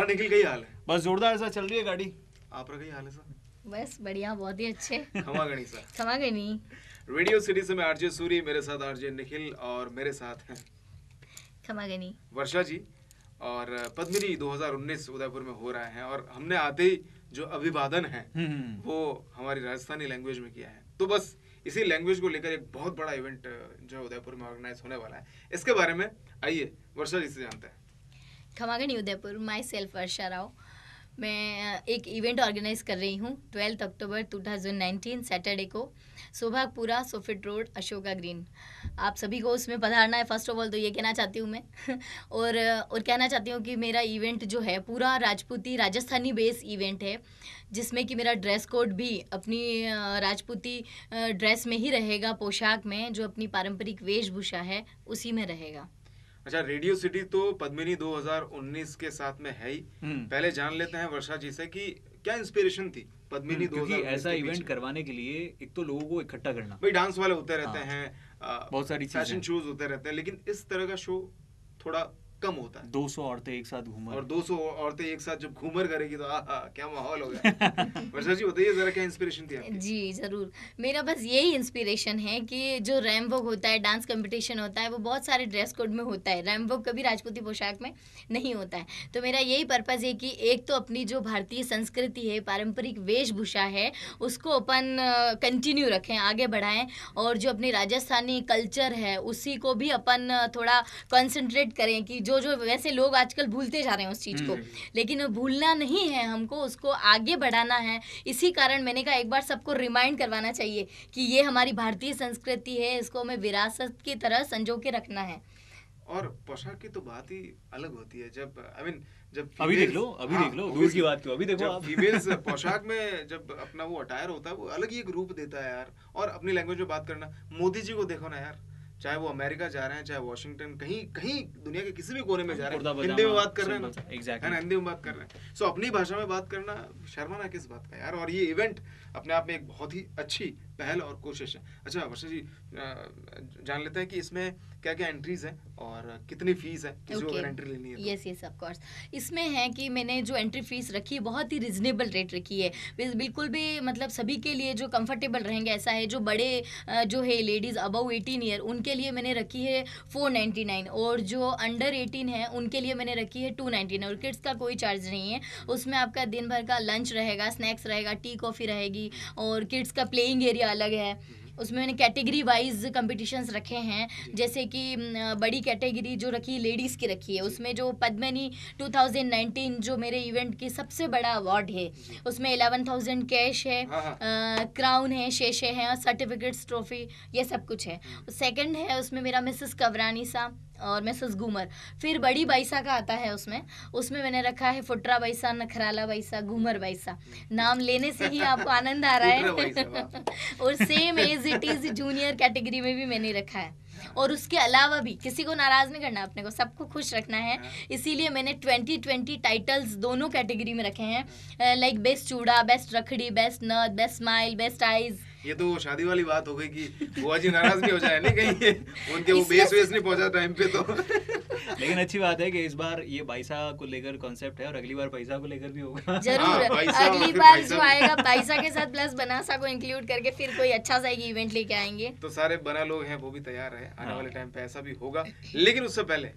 और निखिल का ही हाल है? बस जोरदार सा चल रही है गाड़ी। आप रखा ही हाल है सर? बस बढ़िया, बहुत ही अच्छे। क्षमा गणी सर। क्षमा गणी। रेडियो सिटी से मैं आरजे सूरी, मेरे साथ आरजे निखिल और मेरे साथ हैं क्षमा गणी वर्षा जी। और पद्मिनी 2019 उदयपुर में हो रहा है और हमने आते ही जो अभिवादन है वो हमारी राजस्थानी लैंग्वेज में किया है। तो बस इसी लैंग्वेज को लेकर एक बहुत बड़ा इवेंट जो उदयपुर में ऑर्गेनाइज होने वाला है, इसके बारे में आइए वर्षा जी से जानते हैं। क्षमा गणी उदयपुर, माई सेल्फ वर्षा राव। मैं एक इवेंट ऑर्गेनाइज कर रही हूँ 12 अक्टूबर 2019 सैटरडे को, सोभागपुरा, सोफिट रोड, अशोका ग्रीन। आप सभी को उसमें पधारना है। फर्स्ट ऑफ ऑल तो ये कहना चाहती हूँ मैं और कहना चाहती हूँ कि मेरा इवेंट जो है पूरा राजपूती राजस्थानी बेस इवेंट है, जिसमें कि मेरा ड्रेस कोड भी अपनी राजपूती ड्रेस में ही रहेगा, पोशाक में जो अपनी पारंपरिक वेशभूषा है उसी में रहेगा। अच्छा, रेडियो सिटी तो पद्मिनी 2019 के साथ में है ही। पहले जान लेते हैं वर्षा जी से कि क्या इंस्पिरेशन थी पद्मिनी 2019 ऐसा इवेंट करवाने के लिए। एक तो लोगों को इकट्ठा करना, भाई डांस वाले होते रहते हैं, बहुत सारी फैशन शोज होते रहते हैं, लेकिन इस तरह का शो थोड़ा कम होता है। 200 औरतें एक साथ घूमर, और 200 औरतें एक साथ जब घूमर करेगी तो क्या माहौल होगा। वर्षा जी बताइए जरा, क्या इंस्पिरेशन थी आपकी? जी जरूर, मेरा बस यही इंस्पिरेशन है कि जो रैम्बोक होता है, डांस कंपटीशन होता है, वो बहुत सारे ड्रेस कोड में होता है। रैम्बोक कभी राजपूती पोशाक में नहीं होता है। तो मेरा यही पर्पस है कि एक तो अपनी जो भारतीय संस्कृति है, पारंपरिक वेशभूषा है, उसको अपन कंटिन्यू रखें, आगे बढ़ाएं, और जो अपनी राजस्थानी कल्चर है उसी को भी अपन थोड़ा कॉन्सेंट्रेट करें कि जो वैसे लोग आजकल भूलते जा रहे हैं उस चीज़ को, लेकिन भूलना नहीं है हमको, उसको आगे बढ़ाना है। इसी कारण मैंने कहा एक बार सबको रिमाइंड करवाना चाहिए कि ये हमारी भारतीय संस्कृति है, इसको हमें विरासत की तरह संजो के रखना है। और पोशाक की तो बात ही अलग होती है। जब जब अभी देख लो दूर की बात क्यों, अभी देखो आप फीमेल्स पोशाक में जब अपना वो अटायर होता है, वो अलग ही एक रूप देता है यार। और अपनी लैंग्वेज में बात करना, मोदी जी को देखो ना यार, चाहे वो अमेरिका जा रहे हैं, चाहे वॉशिंगटन, कहीं दुनिया के किसी भी कोने में जा रहे हैं, हिंदी में बात कर रहे हैं ना, हिंदी में बात कर रहे हैं। सो अपनी भाषा में बात करना शर्माना किस बात का यार। और ये इवेंट अपने आप में एक बहुत ही अच्छी पहल और कोशिश है। अच्छा वर्षा जी, जान लेते हैं कि इसमें क्या क्या एंट्रीज हैं और कितनी फीस है किसी को अगर एंट्री लेनी है तो? यस ऑफ कोर्स, इसमें है कि मैंने जो एंट्री फीस रखी है बहुत ही रिजनेबल रेट रखी है, बिल्कुल भी मतलब सभी के लिए जो कंफर्टेबल रहेंगे ऐसा है। जो बड़े जो है लेडीज़ अबव 18 ईयर, उनके लिए मैंने रखी है 499, और जो अंडर 18 है उनके लिए मैंने रखी है 299। और किड्स का कोई चार्ज नहीं है, उसमें आपका दिन भर का लंच रहेगा, स्नैक्स रहेगा, टी कॉफ़ी रहेगी, और किड्स का प्लेइंग एरिया अलग है। उसमें मैंने कैटेगरी वाइज कंपटीशंस रखे हैं, जैसे कि बड़ी कैटेगरी जो रखी लेडीज़ की रखी है, उसमें जो पद्मिनी 2019 जो मेरे इवेंट की सबसे बड़ा अवार्ड है, उसमें 11,000 कैश है, क्राउन है, शेषे हैं, सर्टिफिकेट्स, ट्रॉफी, ये सब कुछ है। सेकंड है उसमें मेरा मिसेस कवरानी सा और मिसेस घूमर। फिर बड़ी बाईसा का आता है, उसमें मैंने रखा है फुटरा बाईसा, नखराला बाईसा, घूमर बाईसा। नाम लेने से ही आपको आनंद आ रहा है। और same as it is junior category में भी मैंने रखा है। और उसके अलावा भी किसी को नाराज नहीं करना, अपने को सबको खुश रखना है, इसीलिए मैंने 2020 टाइटल्स दोनों कैटेगरी में रखे हैं, लाइक बेस्ट चूड़ा, बेस्ट रखड़ी, बेस्ट नथ, बेस्ट स्माइल, बेस्ट आईज। ये तो शादी वाली बात हो गई कि बुआ जी नाराज भी हो जाए नहीं कहीं उनके वो बेस नहीं पहुंचा टाइम पे तो। लेकिन अच्छी बात है कि इस बार ये बाईसा को लेकर कॉन्सेप्ट है और अगली बार पैसा को लेकर भी होगा जरूर। अगली बार जो आएगा पैसा के साथ प्लस बनासा को इंक्लूड करके फिर कोई अच्छा सा इवेंट लेके आएंगे। तो सारे बना लोग हैं वो भी तैयार है, आने वाले टाइम पे ऐसा भी होगा। लेकिन उससे पहले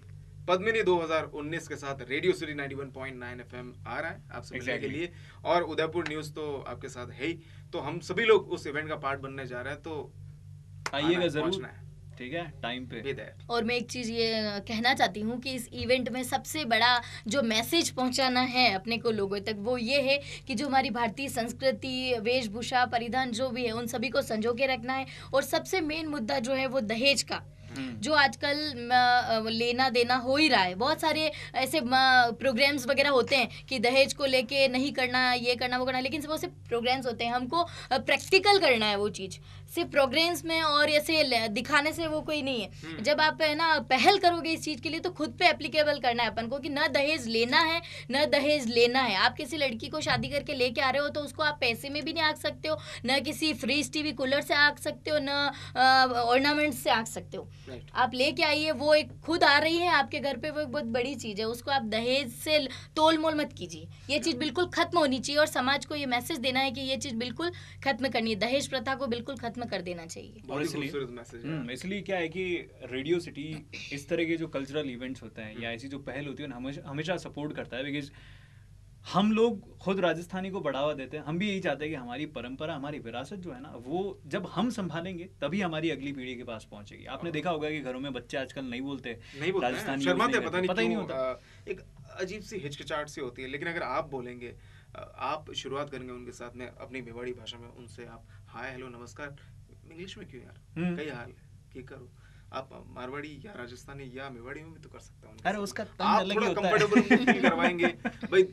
पद्मिनी 2019 के साथ रेडियो सिटी 91.9 FM आ रहा है आप सभी के लिए, और उदयपुर न्यूज तो आपके साथ है ही। तो हम सभी लोग उस इवेंट का पार्ट बनने जा रहे हैं, तो आइएगा जरूर, ठीक है, टाइम पे। और मैं एक चीज़ ये कहना चाहती हूँ कि इस इवेंट में सबसे बड़ा जो मैसेज पहुँचाना है अपने को लोगों तक, वो ये है कि जो हमारी भारतीय संस्कृति, वेशभूषा, परिधान जो भी है, उन सभी को संजो के रखना है। और सबसे मेन मुद्दा जो है वो दहेज का, जो आजकल लेना देना हो ही रहा है। बहुत सारे ऐसे प्रोग्राम्स वगैरह होते हैं कि दहेज को लेके नहीं करना, ये करना, वो करना, लेकिन वो सिर्फ प्रोग्राम्स होते हैं। हमको प्रैक्टिकल करना है वो चीज़। सिर्फ प्रोग्राम्स में और ऐसे दिखाने से वो कोई नहीं है। जब आप है ना पहल करोगे इस चीज के लिए तो खुद पे एप्लीकेबल करना है अपन को कि न दहेज लेना है न दहेज लेना है। आप किसी लड़की को शादी करके लेके आ रहे हो तो उसको आप पैसे में भी नहीं आंक सकते हो, न किसी फ्रीज टीवी कूलर से आंक सकते हो, न ऑर्नामेंट से आंक सकते हो। आप लेके आइए, वो एक खुद आ रही है आपके घर पे, वो एक बहुत बड़ी चीज है, उसको आप दहेज से तोल मोल मत कीजिए। ये चीज बिल्कुल खत्म होनी चाहिए और समाज को ये मैसेज देना है कि ये चीज बिल्कुल खत्म करनी है, दहेज प्रथा को बिल्कुल खत्म कर देना चाहिए। और इसलिए क्या है कि रेडियो सिटी इस तरह के जो कल्चरल इवेंट्स होते हैं या ऐसी जो पहल होती है हमेशा सपोर्ट करता है, बिकॉज हम लोग खुद राजस्थानी को बढ़ावा देते हैं। हम भी यही चाहते हैं कि हमारी परंपरा, हमारी विरासत जो है ना, वो जब हम संभालेंगे तभी हमारी अगली पीढ़ी के पास पहुंचेगी। आपने देखा होगा कि घरों में बच्चे आजकल नहीं बोलते राजस्थानी, शर्माते, पता नहीं क्यों होता। एक अजीब सी हिचकिचाहट सी होती है, लेकिन अगर आप बोलेंगे, आप शुरुआत करेंगे उनके साथ में अपनी मेवाड़ी भाषा में, उनसे आप हाय हेलो नमस्कार, इंग्लिश में क्यों यार, कई हाल की करो, आप मारवाड़ी या राजस्थानी या मेवाड़ी में भी तो कर सकते हैं। अरे उसका आप थोड़ा कंफर्टेबल फील करवाएंगे। भाई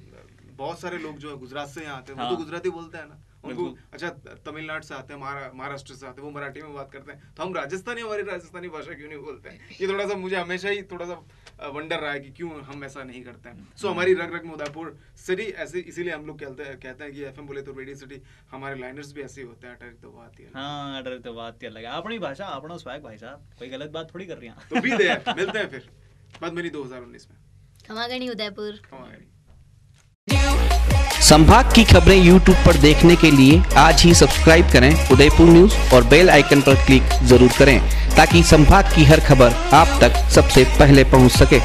बहुत सारे लोग जो है गुजरात से यहाँ आते हैं, वो तो गुजराती बोलते हैं ना, उनको अच्छा तमिलनाडु से आते हैं, महाराष्ट्र से आते हैं, वो मराठी में बात करते हैं, तो हम राजस्थानी, हमारी राजस्थानी भाषा क्यों नहीं बोलते हैं? ये थोड़ा सा मुझे हमेशा ही थोड़ा सा वंडर रहा है कि क्यों हम ऐसा नहीं करते हैं। सो हमारी रग रग में उदयपुर सिटी ऐसे, इसीलिए हम लोग कहते हैं कि एफएम बोले तो रेडियो सिटी, हमारे लाइनर्स भी ऐसे होते हैं। अटर तो बात ही हाँ, अटर तो बात ही अलग है। अपनी भाषा अपना स्वैग भाई साहब, कोई गलत बात थोड़ी कर रही हैं। तो भी दे, मिलते हैं फिर पद्मिनी 2019 में। खमागणी उदयपुर। संभाग की खबरें YouTube पर देखने के लिए आज ही सब्सक्राइब करें उदयपुर न्यूज और बेल आइकन पर क्लिक जरूर करें ताकि संभाग की हर खबर आप तक सबसे पहले पहुंच सके।